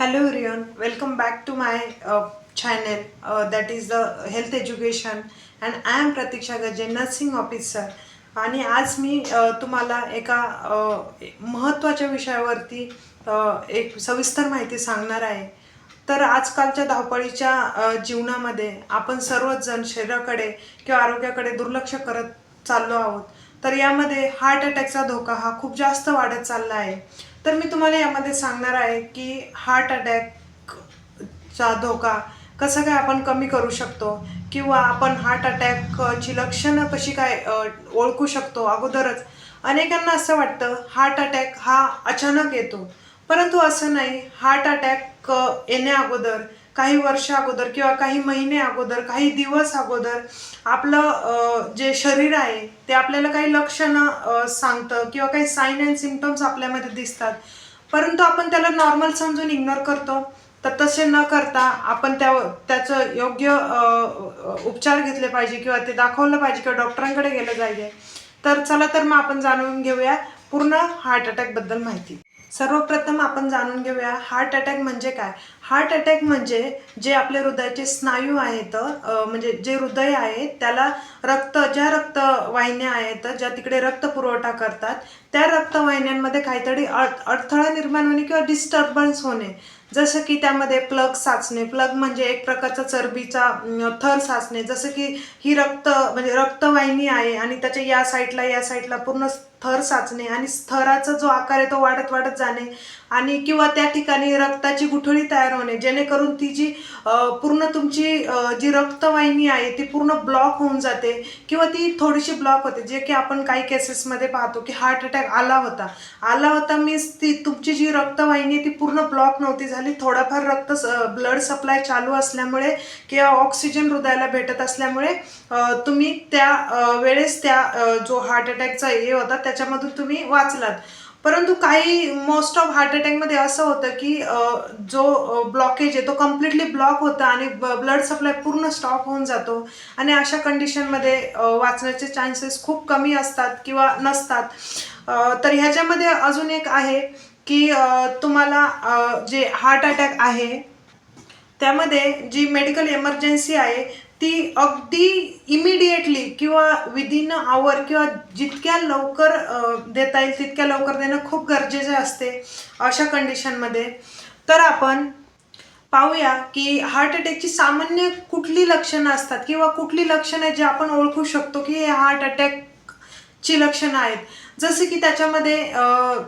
Hello everyone, welcome back to my channel that is the health education and I am Pratiksha Gaje, nursing officer. आणि आज मी तुम्हाला एका महत्त्वाच्या विषयावरती एक सविस्तर माहिती सांगणार आहे. तर आजकालच्या धावपळीच्या जीवनामध्ये आपण सर्वच जण शरीराकडे किंवा आरोग्याकडे दुर्लक्ष करत चाललो आहोत. तर यामध्ये हार्ट अटॅकचा धोका हा खूप जास्त वाढत चालला आहे. तर मी तुम्हाला यामध्ये सांगणार आहे की हार्ट अटॅकचा धोका कसं काय आपण कमी करू शकतो किंवा आपण हार्ट अटॅकची लक्षणं कशी काय ओळखू शकतो. अगोदरच अनेकांना असं वाटतं हार्ट अटॅक हा अचानक येतो, परंतु असं नाही. हार्ट अटॅक येण्या अगोदर काही वर्ष अगोदर किंवा काही महिने अगोदर काही दिवस अगोदर आपलं जे शरीर आहे ते आपल्याला काही लक्षणं सांगतं किंवा काही साईन अँड सिम्पटम्स आपल्यामध्ये दिसतात, परंतु आपण त्याला नॉर्मल समजून इग्नोर करतो. तर तसे न करता आपण त्याचं योग्य उपचार घेतले पाहिजे किंवा ते दाखवलं पाहिजे किंवा डॉक्टरांकडे गेलं पाहिजे. तर चला तर मग आपण जाणून घेऊया पूर्ण हार्ट अटॅकबद्दल माहिती. सर्वप्रथम आपण जाणून घेऊया हार्ट अटॅक म्हणजे काय. हार्ट अटॅक म्हणजे जे आपले हृदयाचे स्नायू आहेत, म्हणजे जे हृदय आहे त्याला ज्या रक्तवाहिन्या आहेत ज्या तिकडे रक्त पुरवठा करतात त्या रक्तवाहिन्यांमध्ये काहीतरी अडथळा निर्माण होणे किंवा डिस्टर्बन्स होणे. जसं की त्यामध्ये प्लग साचणे. प्लग म्हणजे एक प्रकारचा चरबीचा थर साचणे. जसं की ही म्हणजे रक्तवाहिनी आहे आणि त्याच्या या साईडला पूर्ण थर साचणे आणि थराचा जो आकार आहे तो वाढत वाढत जाणे आणि किंवा त्या ठिकाणी रक्ताची गुठळी तयार होणे, जेणेकरून ती जी पूर्ण तुमची जी रक्तवाहिनी आहे ती पूर्ण ब्लॉक होऊन जाते किंवा ती थोडीशी ब्लॉक होते. जे की आपण काही केसेसमध्ये पाहतो की हार्ट अटॅक आला होता मीन्स ती तुमची जी रक्तवाहिनी ती पूर्ण ब्लॉक नव्हती झाली. थोडाफार ब्लड सप्लाय चालू असल्यामुळे किंवा ऑक्सिजन हृदयाला भेटत असल्यामुळे तुम्ही त्या वेळेस जो हार्ट अटॅकचा हे होता त्याच्यामधून तुम्ही वाचलात. परंतु काही मोस्ट ऑफ हार्ट अटॅकमध्ये असं होतं की जो ब्लॉकेज आहे तो कम्प्लिटली ब्लॉक होता आणि ब्लड सप्लाय पूर्ण स्टॉप होऊन जातो आणि अशा कंडिशनमध्ये वाचण्याचे चान्सेस खूप कमी असतात किंवा नसतात. तर ह्याच्यामध्ये अजून एक आहे की तुम्हाला जे हार्ट अटॅक आहे त्यामध्ये जी मेडिकल इमर्जन्सी आहे ती अगदी इमिडिएटली किंवा विदिन आवर किंवा जितक्या लवकर देता येईल तितक्या लवकर देणं खूप गरजेचं असते अशा कंडिशनमध्ये. तर आपण पाहूया की हार्ट अटॅकची सामान्य कुठली लक्षणं असतात किंवा कुठली लक्षणं जे आपण ओळखू शकतो की हे हार्ट अटॅकची लक्षणं आहेत. जसे की त्याच्यामध्ये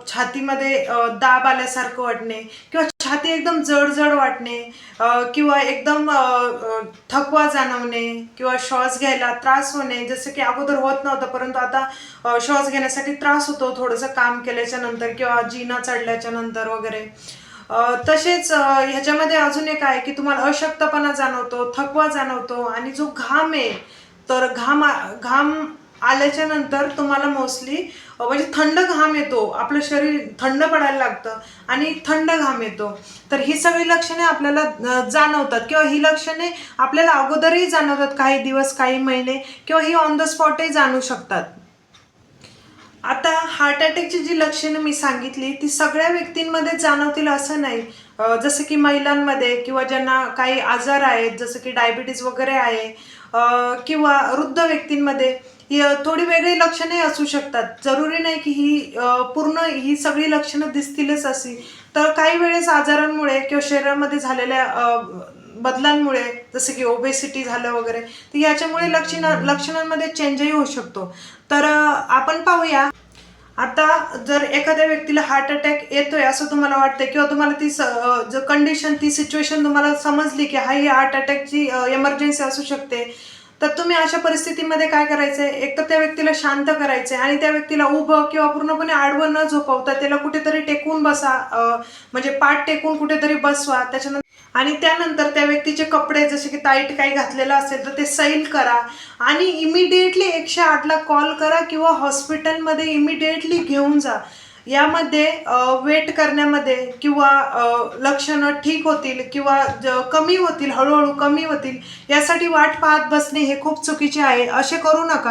छातीमध्ये दाब आल्यासारखं वाटणे किंवा छाती एकदम जड वाटणे किंवा एकदम थकवा जाणवणे किंवा श्वास घ्यायला त्रास होणे. जसं की अगोदर होत नव्हतं परंतु आता श्वास घेण्यासाठी त्रास होतो थोडंसं काम केल्याच्या नंतर किंवा जिना चढल्याच्या नंतर वगैरे. तसेच ह्याच्यामध्ये अजून एक आहे की तुम्हाला अशक्तपणा जाणवतो, थकवा जाणवतो आणि जो घाम आहे तर घाम आल्याच्या नंतर तुम्हाला मोस्टली म्हणजे थंड घाम येतो, आपलं शरीर थंड पडायला लागतं आणि थंड घाम येतो. तर ही सगळी लक्षणे आपल्याला जाणवतात किंवा ही लक्षणे आपल्याला अगोदरही जाणवतात, काही दिवस काही महिने किंवा ही ऑन द स्पॉटही जाणू शकतात. आता हार्ट अटॅकची जी लक्षणं मी सांगितली ती सगळ्या व्यक्तींमध्ये जाणवतील असं नाही. जसं की महिलांमध्ये किंवा ज्यांना काही आजार आहेत जसं की डायबिटीज वगैरे आहे किंवा वृद्ध व्यक्तींमध्ये थोडी वेगळी लक्षणे असू शकतात. जरुरी नाही की पूर्ण ही सगळी लक्षणं दिसतीलच अशी. तर काही वेळेस आजारांमुळे किंवा शरीरामध्ये झालेल्या बदलांमुळे जसं की ओबेसिटी झालं वगैरे तर याच्यामुळे लक्षणांमध्ये चेंजही होऊ शकतो. तर आपण पाहूया. आता जर एखाद्या व्यक्तीला हार्ट अटॅक येतोय असं तुम्हाला वाटतंय किंवा तुम्हाला ती कंडिशन ती सिच्युएशन तुम्हाला समजली की ही हार्ट अटॅकची इमर्जन्सी असू शकते, तर तुम्ही अशा परिस्थितीमध्ये काय करायचंय, एक तर त्या व्यक्तीला शांत करायचंय आणि त्या व्यक्तीला उभं किंवा पूर्णपणे आडवं न झोपवता त्याला कुठेतरी टेकून बसा, म्हणजे पाठ टेकून कुठेतरी बसवा. आणि त्यानंतर त्या व्यक्तीचे कपडे जसे की टाईट काही घातलेलं असेल तर ते सैल करा आणि इमिडिएटली 108ला कॉल करा किंवा हॉस्पिटलमध्ये इमिडिएटली घेऊन जा. यामध्ये वेट करण्यामध्ये किंवा लक्षणं ठीक होतील किंवा कमी होतील, हळूहळू कमी होतील यासाठी वाट पाहत बसणे हे खूप चुकीचे आहे. असे करू नका.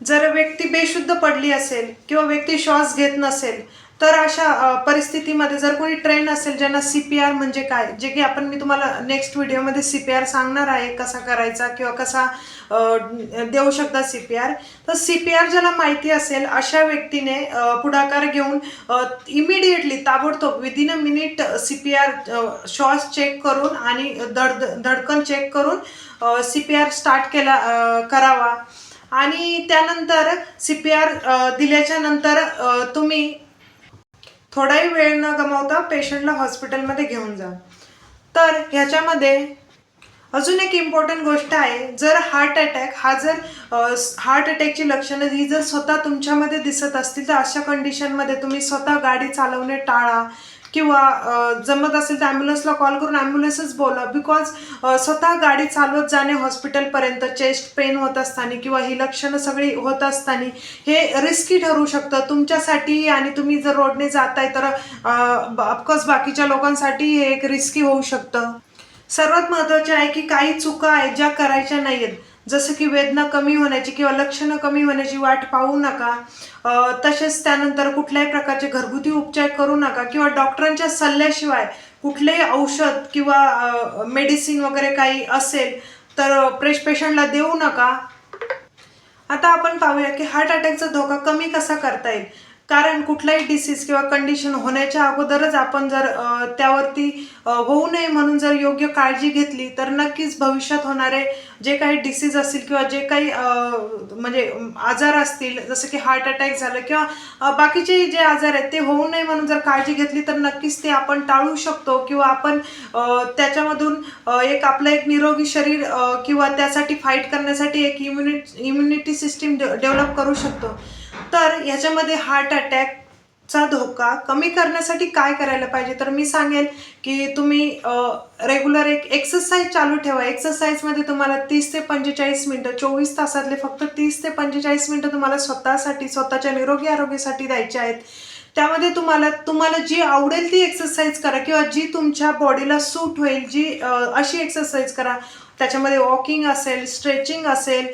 जर व्यक्ती बेशुद्ध पडली असेल किंवा व्यक्ती श्वास घेत नसेल तर अशा परिस्थितीमध्ये जर कोणी ट्रेन असेल ज्यांना CPR म्हणजे काय, जे की मी तुम्हाला नेक्स्ट व्हिडिओमध्ये CPR सांगणार आहे कसा करायचा किंवा कसा देऊ शकता CPR. तर CPR ज्याला माहिती असेल अशा व्यक्तीने पुढाकार घेऊन इमिडिएटली ताबडतोब विदिन अ मिनिट CPR श्वास चेक करून आणि धडकन चेक करून CPR स्टार्ट करावा. आणि त्यानंतर CPR दिल्याच्या नंतर तुम्ही थोडाही वेळ न गमावता पेशंटला हॉस्पिटलमध्ये घेऊन जा. तर ह्याच्यामध्ये अजून एक इम्पॉर्टंट गोष्ट आहे, जर हार्ट अटॅकची लक्षणं ही जर स्वतः तुमच्यामध्ये दिसत असतील तर अशा कंडिशनमध्ये तुम्ही स्वतः गाडी चालवणे टाळा किंवा जमत असेल तर ॲम्ब्युलन्सला कॉल करून ॲम्ब्युलन्सच बोला. बिकॉज स्वतः गाडी चालवत जाणे हॉस्पिटलपर्यंत चेस्ट पेन होत असताना किंवा ही लक्षणं सगळी होत असताना हे रिस्की ठरू शकतं तुमच्यासाठी. आणि तुम्ही जर रोडने जाताय तर ऑफकोर्स बाकीच्या लोकांसाठी हे एक रिस्की होऊ शकतं. सर्वात महत्त्वाचे आहे की काही चुका आहेत ज्या करायच्या नाही आहेत, जसं की वेदना कमी होण्याची किंवा लक्षणं कमी होण्याची वाट पाहू नका. तसेच त्यानंतर कुठल्याही प्रकारचे घरगुती उपचार करू नका किंवा डॉक्टरांच्या सल्ल्याशिवाय कुठलेही औषध किंवा मेडिसिन वगैरे काही असेल तर पेशंटला देऊ नका. आता आपण पाहूया की हार्ट अटॅकचा धोका कमी कसा करता येईल. कारण कुठलाही डिसीज किंवा कंडिशन होण्याच्या अगोदरच आपण जर त्यावरती होऊ नये म्हणून जर योग्य काळजी घेतली तर नक्कीच भविष्यात होणारे जे काही डिसीज असतील किंवा जे काही म्हणजे आजार असतील, जसं की हार्ट अटॅक झालं किंवा बाकीचे जे आजार आहेत ते होऊ नये म्हणून जर काळजी घेतली तर नक्कीच ते आपण टाळू शकतो किंवा आपण त्याच्यामधून आपलं एक निरोगी शरीर किंवा त्यासाठी फाईट करण्यासाठी एक इम्युनिटी सिस्टीम डेव्हलप करू शकतो. तर ह्याच्यामध्ये हार्ट अटॅकचा धोका कमी करण्यासाठी काय करायला पाहिजे, तर मी सांगेल की तुम्ही रेग्युलर एक एक्सरसाइज चालू ठेवा. एक्सरसाइजमध्ये तुम्हाला 30 ते 45 मिनटं, 24 तासातले फक्त 30 ते 45 मिनटं तुम्हाला स्वतःच्या निरोगी आरोग्यासाठी द्यायचे आहेत. त्यामध्ये तुम्हाला जी आवडेल ती एक्सरसाइज करा किंवा जी तुमच्या बॉडीला सूट होईल अशी एक्सरसाइज करा. त्याच्यामध्ये वॉकिंग असेल, स्ट्रेचिंग असेल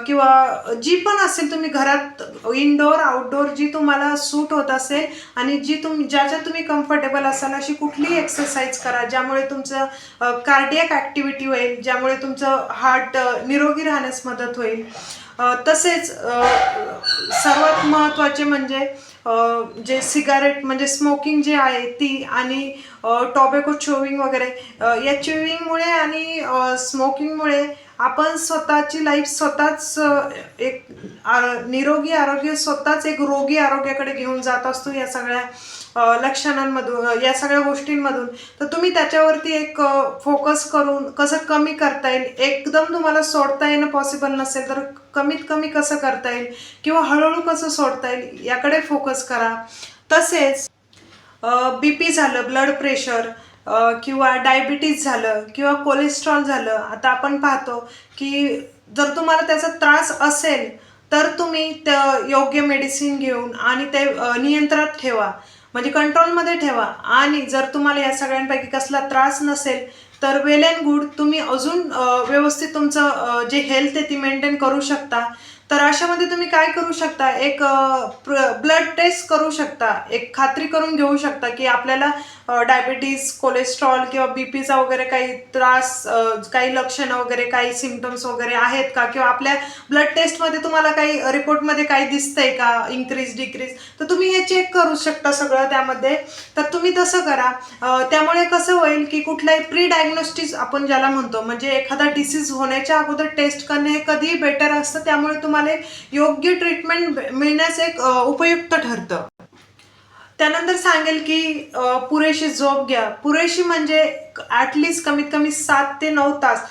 किंवा जी पण असेल तुम्ही घरात इनडोअर आउटडोअर जी तुम्हाला सूट होत असेल आणि ज्याच्यात तुम्ही कम्फर्टेबल असाल अशी कुठलीही एक्सरसाइज करा, ज्यामुळे तुमचं कार्डियक ॲक्टिव्हिटी होईल, ज्यामुळे तुमचं हार्ट निरोगी राहण्यास मदत होईल. तसेच सर्वात महत्त्वाचे म्हणजे जे सिगारेट म्हणजे स्मोकिंग जे आहे ती आणि टॉबॅको चोविंग वगैरे या चोविंगमुळे आणि स्मोकिंगमुळे आपण स्वतःची लाईफ स्वतःच एक निरोगी आरोग्य स्वतःच एक रोगी आरोग्याकडे घेऊन जात असतो या सगळ्या लक्षणांमधून, या सगळ्या गोष्टींमधून. तर तुम्ही त्याच्यावरती एक फोकस करून कसं कमी करता येईल, एकदम तुम्हाला सोडता येणं पॉसिबल नसेल तर कमीत कमी कसं करता येईल किंवा हळूहळू कसं सोडता येईल याकडे फोकस करा. तसेच BP झालं, ब्लड प्रेशर किंवा डायबिटीज झालं किंवा कोलेस्ट्रॉल झालं, आता आपण पाहतो की जर तुम्हाला त्याचा त्रास असेल तर तुम्ही योग्य मेडिसिन घेऊन आणि ते नियंत्रणात ठेवा, म्हणजे कंट्रोलमध्ये ठेवा. आणि जर तुम्हाला या सगळ्यांपैकी कसला त्रास नसेल तर वेल अँड गुड, तुम्ही अजून व्यवस्थित तुमचं जे हेल्थ आहे ती मेंटेन करू शकता. तर अशामध्ये तुम्ही काय करू शकता, एक ब्लड टेस्ट करू शकता, एक खात्री करून घेऊ शकता की आपल्याला डायबिटीज, कोलेस्ट्रॉल किंवा BPचा वगैरे काही त्रास, काही लक्षणं वगैरे, काही सिम्पटम्स वगैरे आहेत का, किंवा आपल्या ब्लड टेस्टमध्ये तुम्हाला काही रिपोर्टमध्ये काही दिसतंय का, इन्क्रीज डिक्रीज, तर तुम्ही हे चेक करू शकता सगळं त्यामध्ये. तर तुम्ही तसं करा. त्यामुळे कसं होईल की कुठलाही प्री डायग्नोस्टिस आपण ज्याला म्हणतो, म्हणजे एखादा डिसीज होण्याच्या अगोदर टेस्ट करणे हे कधीही बेटर असतं. त्यामुळे तुम्हाला योग्य ट्रीटमेंट मिळण्यास एक उपयुक्त ठरतं. त्यानंतर सांगेल की पुरेशी झोप घ्या. पुरेशी म्हणजे ॲटलिस्ट कमीत कमी 7 ते 9 तास,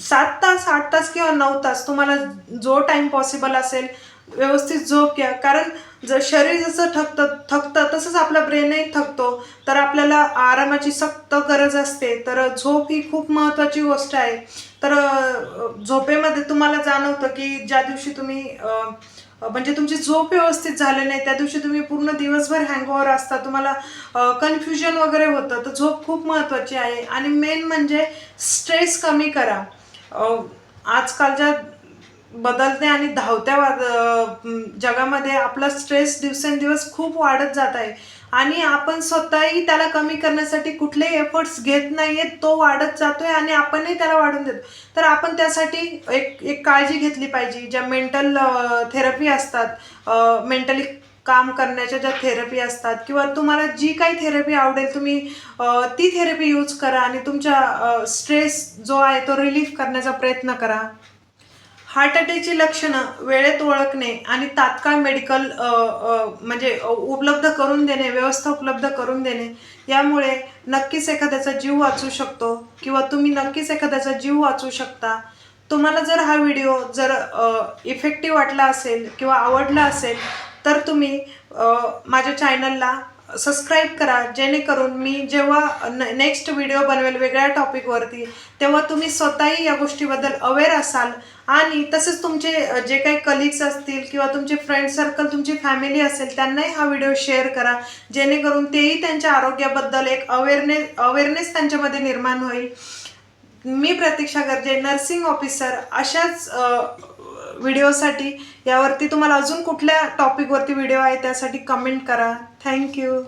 7 तास, 8 तास किंवा 9 तास तुम्हाला जो टाईम पॉसिबल असेल व्यवस्थित झोप घ्या. कारण जर शरीर जसं थकतं तसंच आपला ब्रेनही थकतो. तर आपल्याला आरामाची सक्त गरज असते. तर झोप ही खूप महत्त्वाची गोष्ट आहे. तर झोपेमध्ये तुम्हाला जाणवतं की ज्या दिवशी तुम्ही म्हणजे तुमची झोप व्यवस्थित झाली नाही त्या दिवशी तुम्ही पूर्ण दिवसभर हँगओव्हर असता, तुम्हाला कन्फ्युजन वगैरे होतं. तर झोप खूप महत्त्वाची आहे. आणि मेन म्हणजे स्ट्रेस कमी करा. आजकालच्या बदलते आणि धावत्या जगामध्ये आपला स्ट्रेस दिवसेंदिवस खूप वाढत जात आहे आणि आपण स्वतःही त्याला कमी करण्यासाठी कुठलेही एफर्ट्स घेत नाहीयेत. तो वाढत जातोय आणि आपणही त्याला वाढून देतो. तर आपण त्यासाठी एक काळजी घेतली पाहिजे. ज्या मेंटल थेरपी असतात, मेंटली काम करण्याच्या ज्या थेरपी असतात किंवा तुम्हाला जी काही थेरपी आवडेल तुम्ही ती थेरपी यूज करा आणि तुमच्या स्ट्रेस जो आहे तो रिलीफ करण्याचा प्रयत्न करा. हार्ट अटॅकची लक्षणं वेळेत ओळखणे आणि तात्काळ मेडिकल म्हणजे उपलब्ध करून देणे, व्यवस्था उपलब्ध करून देणे, यामुळे नक्कीच एखाद्याचा जीव वाचू शकतो किंवा तुम्ही नक्कीच एखाद्याचा जीव वाचवू शकता. तुम्हाला जर हा व्हिडिओ जर इफेक्टिव्ह वाटला असेल किंवा आवडला असेल तर तुम्ही माझ्या चॅनलला सबस्क्राईब करा, जेणेकरून मी जेव्हा नेक्स्ट व्हिडिओ बनवेल वेगळ्या टॉपिकवरती, तेव्हा तुम्ही स्वतःही या गोष्टीबद्दल अवेअर असाल आणि तसेच तुमचे जे काही कलिग्स असतील किंवा तुमचे फ्रेंड सर्कल, तुमची फॅमिली असेल, त्यांनाही हा व्हिडिओ शेअर करा, जेणेकरून तेही त्यांच्या आरोग्याबद्दल एक अवेअरनेस त्यांच्यामध्ये निर्माण होईल. मी प्रतीक्षा गर्जे, नर्सिंग ऑफिसर. अशाच व्हिडिओसाठी यावरती तुम्हाला अजून कुठल्या टॉपिकवरती व्हिडिओ आहे त्यासाठी कमेंट करा. थँक्यू.